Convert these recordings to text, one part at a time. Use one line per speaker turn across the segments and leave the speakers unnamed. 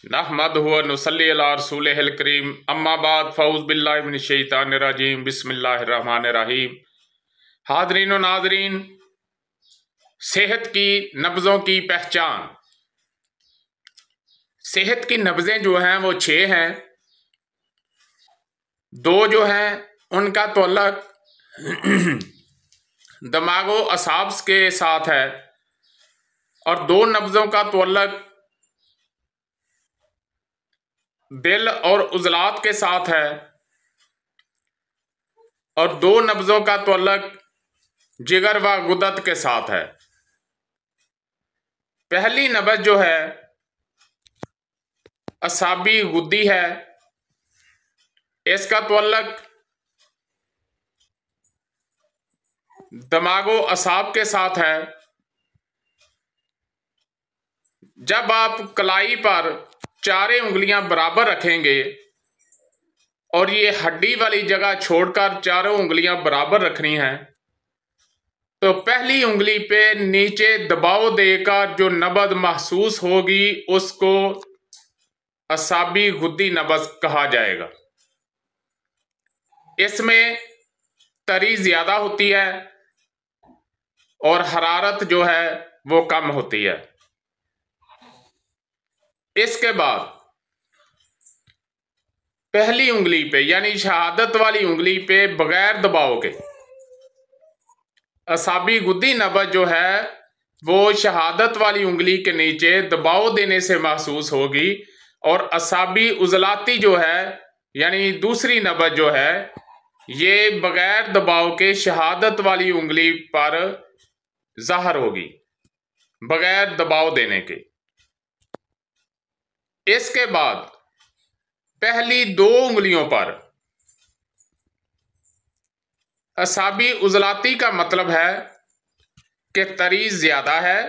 नहमदुहु व नुसल्ली अला रसूलिहिल करीम अम्मा बाद फ़ऊज़ बिल्लाहि मिनश शैतानिर रजीम बिस्मिल्लाहिर रहमानिर रहीम। हाज़रीन व नाज़रीन, सेहत की नब्ज़ों की पहचान। सेहत की नब्ज़ें जो हैं वो 6 हैं। 2 जो हैं उनका तअल्लुक़ दिमागो असाब्स के साथ है और 2 नब्ज़ों का तअल्लुक़ दिल और उज़लात के साथ है और 2 नब्ज़ों का तअल्लुक़ जिगर व गुदत के साथ है। पहली नब्ज़ जो है असाबी गुद्दी है। इसका तअल्लुक़ दिमागो असाब के साथ है। जब आप कलाई पर चारे उंगलियां बराबर रखेंगे और ये हड्डी वाली जगह छोड़कर चारों उंगलियां बराबर रखनी हैं, तो पहली उंगली पे नीचे दबाव देकर जो नब्ज़ महसूस होगी उसको असाबी गुद्दी नब्ज़ कहा जाएगा। इसमें तरी ज्यादा होती है और हरारत जो है वो कम होती है। इसके बाद पहली उंगली पे यानी शहादत वाली उंगली पे बगैर दबाव के असाबी गुद्दी नब्ज़ जो है वो शहादत वाली उंगली के नीचे दबाव देने से महसूस होगी और असाबी उज़लाती जो है यानी दूसरी नब्ज़ जो है ये बगैर दबाव के शहादत वाली उंगली पर ज़ाहिर होगी, बगैर दबाव देने के। इसके बाद पहली 2 उंगलियों पर असाबी उज़लाती का मतलब है कि तरी ज्यादा है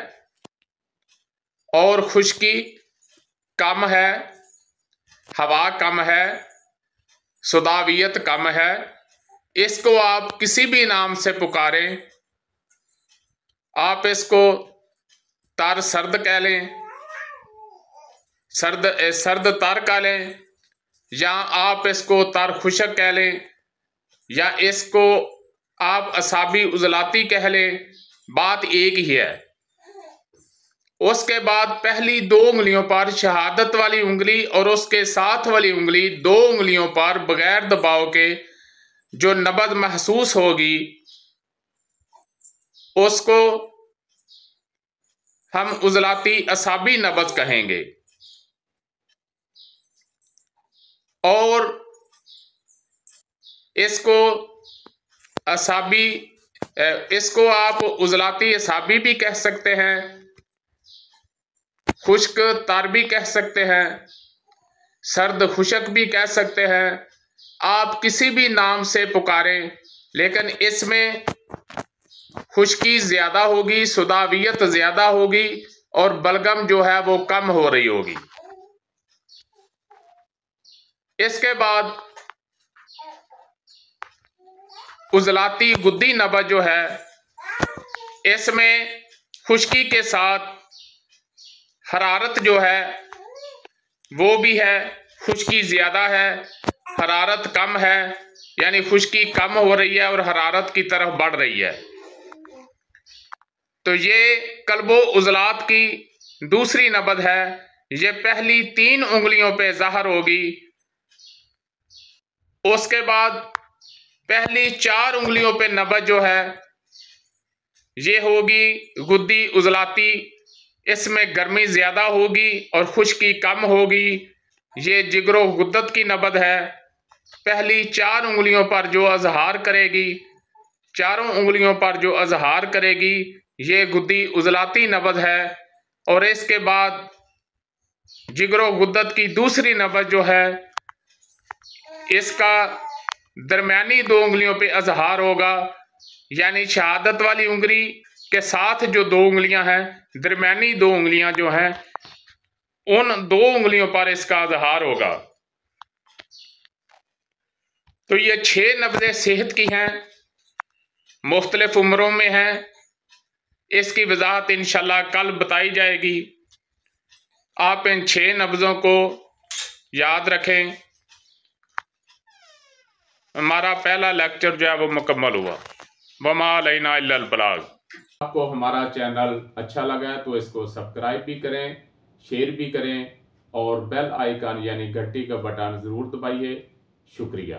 और खुश्की कम है, हवा कम है, सुदावियत कम है। इसको आप किसी भी नाम से पुकारें। आप इसको तर सर्द कह लें, सर्द तर कह लें, या आप इसको तर खुशक कह लें, या इसको आप असाबी उज़लाती कह लें, बात एक ही है। उसके बाद पहली 2 उंगलियों पर शहादत वाली उंगली और उसके साथ वाली उंगली 2 उंगलियों पर बगैर दबाव के जो नब्ज़ महसूस होगी उसको हम उज़लाती असाबी नब्ज़ कहेंगे। और इसको आप उज़लाती असाबी भी कह सकते हैं, खुश्क तर भी कह सकते हैं, सर्द खुशक भी कह सकते हैं। आप किसी भी नाम से पुकारें, लेकिन इसमें खुश्की ज्यादा होगी, सुदावियत ज्यादा होगी और बलगम जो है वो कम हो रही होगी। इसके बाद उज़लाती गुद्दी नब्ज़ जो है इसमें खुश्की के साथ हरारत जो है वो भी है, खुश्की ज्यादा है, हरारत कम है, यानी खुश्की कम हो रही है और हरारत की तरफ बढ़ रही है। तो ये कल्बो उज़लात की दूसरी नब्ज़ है। ये पहली 3 उंगलियों पे ज़ाहिर होगी। उसके बाद पहली 4 उंगलियों पे नब्ज़ जो है ये होगी गुद्दी उज़लाती। इसमें गर्मी ज्यादा होगी और खुश्की कम होगी। ये जिगरो गुद्दत की नब्ज़ है। पहली 4 उंगलियों पर जो अज़हार करेगी, चारों उंगलियों पर जो अज़हार करेगी, ये गुद्दी उज़लाती नब्ज़ है। और इसके बाद जिगरो गुद्दत की दूसरी नब्ज़ जो है इसका दरमियानी 2 उंगलियों पे अज़हार होगा, यानी शहादत वाली उंगली के साथ जो 2 उंगलियां हैं, दरमियानी 2 उंगलियां जो हैं उन 2 उंगलियों पर इसका अज़हार होगा। तो ये 6 नब्ज़ें सेहत की हैं, मुख्तलिफ उम्रों में हैं। इसकी वजाहत इंशाल्लाह कल बताई जाएगी। आप इन 6 नब्ज़ों को याद रखें। हमारा पहला लेक्चर जो है वो मुकम्मल हुआ। वमा अलैना इल्लल बलाग। आपको हमारा चैनल अच्छा लगा है तो इसको सब्सक्राइब भी करें, शेयर भी करें और बेल आइकन यानी घंटी का बटन ज़रूर दबाइए। शुक्रिया।